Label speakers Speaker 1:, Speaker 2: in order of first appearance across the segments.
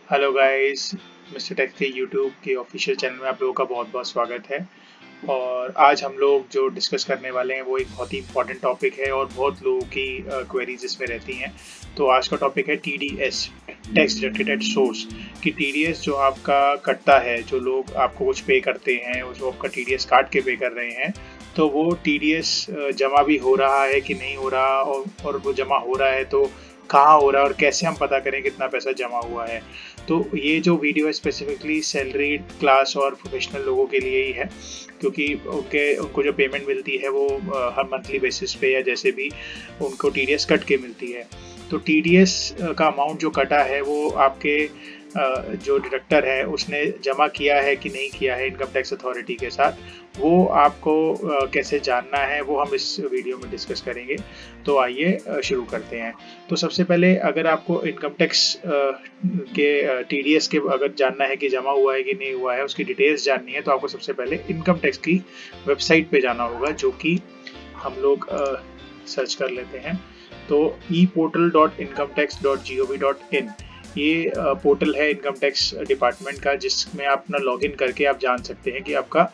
Speaker 1: Hello guys, mister take के YouTube के official channel में आप लोगों का बहुत बहुत स्वागत है। और आज हम लोग जो डिस्कस करने वाले हैं वो एक बहुत ही इंपॉर्टेंट टॉपिक है और बहुत लोगों की क्वेरीज इसमें रहती हैं। तो आज का टॉपिक है TDS, tax deducted at source. कि TDS जो आपका कटता है, जो लोग आपको कुछ पे करते हैं, जो आपका TDS काट के पे कर रहे हैं, तो वो TDS जमा भी हो रहा है कि नहीं हो रहा, और वो जमा हो रहा है तो कहाँ हो रहा है और कैसे हम पता करें कितना पैसा जमा हुआ है। तो ये जो वीडियो है स्पेसिफिकली सैलरीड क्लास और प्रोफेशनल लोगों के लिए ही है, क्योंकि उनको जो पेमेंट मिलती है वो हर मंथली बेसिस पे या जैसे भी उनको TDS कट के मिलती है। तो TDS का अमाउंट जो कटा है वो आपके जो डिडक्टर है उसने जमा किया है कि नहीं किया है इनकम टैक्स अथॉरिटी के साथ, वो आपको कैसे जानना है वो हम इस वीडियो में डिस्कस करेंगे। तो आइए शुरू करते हैं। तो सबसे पहले अगर आपको इनकम टैक्स के TDS के अगर जानना है कि जमा हुआ है कि नहीं हुआ है, उसकी डिटेल्स जाननी है, तो आपको सबसे पहले इनकम टैक्स की वेबसाइट पे जाना होगा, जो कि हम लोग सर्च कर लेते हैं। तो eportal.incometax.gov.in ये पोर्टल है इनकम टैक्स डिपार्टमेंट का, जिसमें आप अपना लॉगिन करके आप जान सकते हैं कि आपका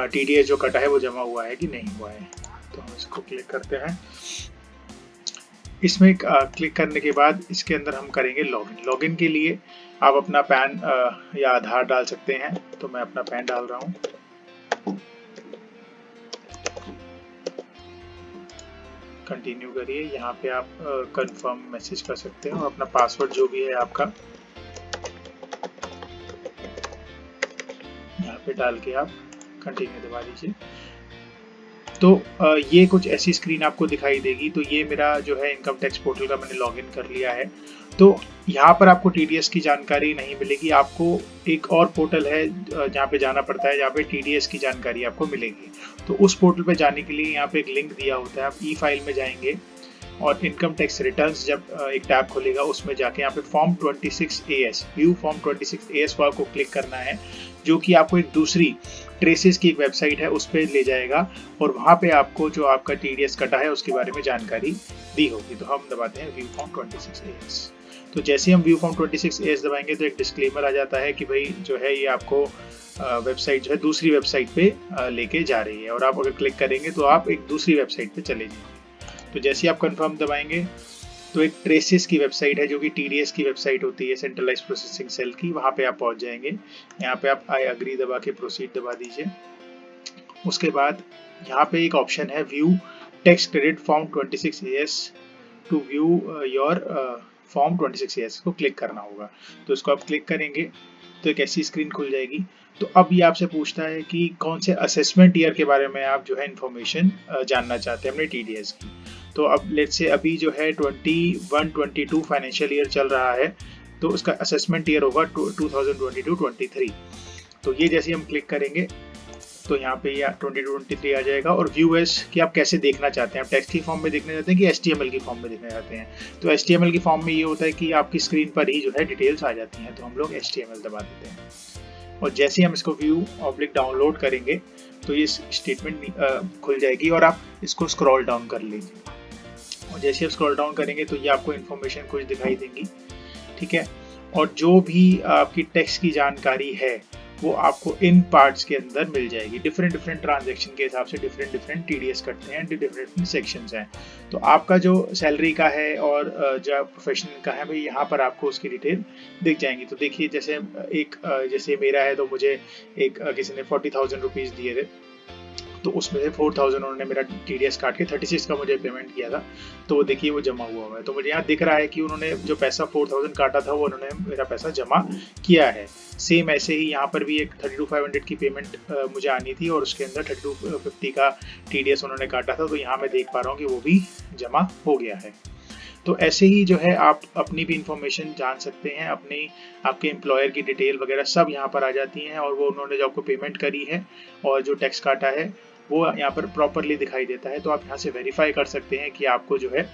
Speaker 1: TDS जो कटा है वो जमा हुआ है कि नहीं हुआ है। तो हम इसको क्लिक करते हैं। इसमें क्लिक करने के बाद इसके अंदर हम करेंगे लॉगिन। लॉगिन के लिए आप अपना पैन या आधार डाल सकते हैं। तो मैं अपना पैन डाल रहा हूँ। कंटिन्यू करिए। यहाँ पे आप कंफर्म मैसेज कर सकते हैं और अपना पासवर्ड जो भी है आपका यहाँ पे डाल के आप कंटिन्यू दबा दीजिए। तो ये कुछ ऐसी स्क्रीन आपको दिखाई देगी। तो ये मेरा जो है इनकम टैक्स पोर्टल का मैंने लॉगिन कर लिया है। तो यहाँ पर आपको TDS की जानकारी नहीं मिलेगी। आपको एक और पोर्टल है जहाँ पे जाना पड़ता है, जहाँ पे TDS की जानकारी आपको मिलेगी। तो उस पोर्टल पे जाने के लिए यहाँ पे एक लिंक दिया होता है। आप ई फाइल में जाएंगे और इनकम टैक्स रिटर्न्स जब एक टैब खुलेगा उसमें जाके यहाँ पे form 26AS, view form 26AS को आपको क्लिक करना है, जो कि आपको एक दूसरी ट्रेसेस की एक वेबसाइट है उस पर ले जाएगा और वहाँ पे आपको जो आपका TDS कटा है उसके बारे में जानकारी दी होगी। तो हम दबाते हैं व्यू फॉर्म 26AS। तो जैसे ही हम व्यू फॉर्म 26AS दबाएंगे तो एक डिस्क्लेमर आ जाता है कि भाई जो है ये आपको वेबसाइट जो है दूसरी वेबसाइट पे लेके जा रही है, और आप अगर क्लिक करेंगे तो आप एक दूसरी वेबसाइट पे चले जाएंगे। तो जैसे ही आप कंफर्म दबाएंगे तो एक ट्रेसिस की वेबसाइट है, जो कि TDS की वेबसाइट होती है, सेंट्रलाइज प्रोसेसिंग सेल की, वहाँ पे आप पहुँच जाएंगे। यहाँ पे आप आई अग्री दबा के प्रोसीड दबा दीजिए। उसके बाद यहाँ पे एक ऑप्शन है view tax credit form 26AS to view your form 26AS को क्लिक करना होगा। तो इसको आप क्लिक करेंगे तो एक ऐसी स्क्रीन खुल जाएगी। तो अब ये आपसे पूछता है कि कौन से असेसमेंट ईयर के बारे में आप जो है इंफॉर्मेशन जानना चाहते हैं अपने TDS की। तो अब लेट्स से अभी जो है 21-22 फाइनेंशियल ईयर चल रहा है, तो उसका असेसमेंट ईयर होगा 2022-23। तो ये जैसे हम क्लिक करेंगे तो यहाँ पे ये 22-23 आ जाएगा। और व्यू एज कि आप कैसे देखना चाहते हैं, आप टेक्स्ट की फॉर्म में देखना चाहते हैं कि HTML की फॉर्म में देखना चाहते हैं। तो HTML की फॉर्म में ये होता है कि आपकी स्क्रीन पर ही जो है डिटेल्स आ जाती हैं, तो हम लोग HTML दबा देते हैं। और जैसे ही हम इसको व्यू ऑब्लिक डाउनलोड करेंगे तो ये स्टेटमेंट खुल जाएगी और आप इसको स्क्रॉल डाउन कर लीजिए। और जैसे आप स्क्रॉल डाउन करेंगे तो ये आपको इन्फॉर्मेशन कुछ दिखाई देंगी, ठीक है। और जो भी आपकी टैक्स की जानकारी है वो आपको इन पार्ट्स के अंदर मिल जाएगी। डिफरेंट ट्रांजैक्शन के हिसाब से डिफरेंट TDS कटते हैं, डिफरेंट सेक्शंस हैं। तो आपका जो सैलरी का है और जो प्रोफेशनल का है भाई, यहाँ पर आपको उसकी डिटेल दिख जाएंगी। तो देखिए जैसे मेरा है तो मुझे किसी ने 40,000 रुपीज़ दिए थे, तो उसमें से 4,000 उन्होंने मेरा TDS काट के 36 का मुझे पेमेंट किया था। तो वो देखिए वो जमा हुआ है। तो मुझे यहाँ दिख रहा है कि उन्होंने जो पैसा 4,000 काटा था वो उन्होंने मेरा पैसा जमा किया है। सेम ऐसे ही यहाँ पर भी एक 32,500 की पेमेंट मुझे आनी थी और उसके अंदर 3250 का TDS उन्होंने काटा था। तो यहाँ मैं देख पा रहा हूँ कि वो भी जमा हो गया है। तो ऐसे ही जो है आप अपनी भी इंफॉर्मेशन जान सकते हैं, आपके एम्प्लॉयर की डिटेल वगैरह सब यहाँ पर आ जाती हैं, और वो उन्होंने जो आपको पेमेंट करी है और जो टैक्स काटा है वो यहाँ पर प्रॉपरली दिखाई देता है। तो आप यहाँ से वेरीफाई कर सकते हैं कि आपको जो है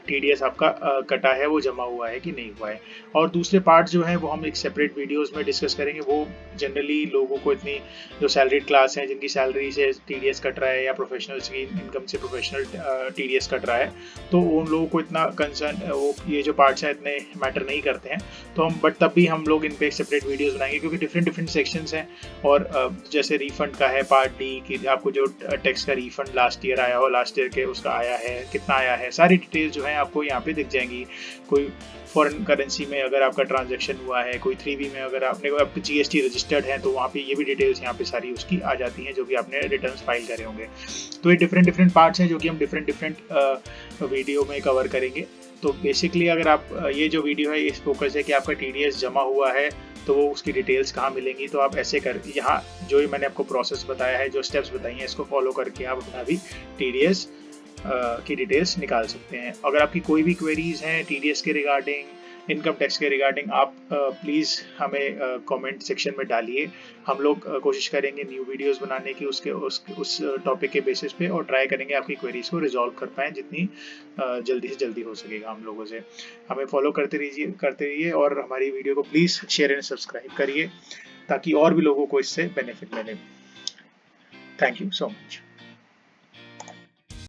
Speaker 1: TDS आपका कटा है वो जमा हुआ है कि नहीं हुआ है। और दूसरे पार्ट जो है वो हम एक सेपरेट वीडियोस में डिस्कस करेंगे। वो जनरली लोगों को इतनी जो सैलरीड क्लास है जिनकी सैलरी से TDS कट रहा है या प्रोफेशनल्स की इनकम से प्रोफेशनल TDS कट रहा है, तो उन लोगों को इतना कंसर्न वो ये जो पार्ट्स हैं इतने मैटर नहीं करते हैं। तो हम बट तब भी हम लोग इन पे एक सेपरेट वीडियोस बनाएंगे, क्योंकि डिफरेंट डिफरेंट सेक्शंस हैं। और जैसे रिफंड का है पार्ट डी कि आपको जो टैक्स का रिफंड लास्ट ईयर आया हो, लास्ट ईयर के उसका आया है, कितना आया है, सारी डिटेल्स जो है आपको यहाँ पे दिख जाएंगी। कोई फॉरेन करेंसी में अगर आपका ट्रांजैक्शन हुआ है, कोई 3B में अगर आपने आपके GST रजिस्टर्ड है, तो वहाँ पे ये भी डिटेल्स यहाँ पे सारी उसकी आ जाती हैं जो कि आपने रिटर्न्स फाइल करे होंगे। तो ये डिफरेंट डिफरेंट पार्ट्स हैं जो कि हम डिफरेंट डिफरेंट वीडियो में कवर करेंगे। तो बेसिकली अगर आप ये जो वीडियो है इस फोकस है कि आपका TDS जमा हुआ है तो वो उसकी डिटेल्स कहाँ मिलेंगी, तो आप ऐसे कर यहाँ जो ही मैंने आपको प्रोसेस बताया है, जो स्टेप्स बताई हैं, इसको फॉलो करके आप अपना भी TDS की डिटेल्स निकाल सकते हैं। अगर आपकी कोई भी क्वेरीज हैं TDS के रिगार्डिंग, इनकम टैक्स के रिगार्डिंग, आप प्लीज़ हमें कमेंट सेक्शन में डालिए। हम लोग कोशिश करेंगे न्यू वीडियोस बनाने की उस टॉपिक के बेसिस पे, और ट्राई करेंगे आपकी क्वेरीज को रिजॉल्व कर पाएँ जितनी जल्दी से जल्दी हो सकेगा हम लोगों से। हमें फॉलो करते रहिए और हमारी वीडियो को प्लीज़ शेयर एंड सब्सक्राइब करिए ताकि और भी लोगों को इससे बेनिफिट मिले। Thank you so much.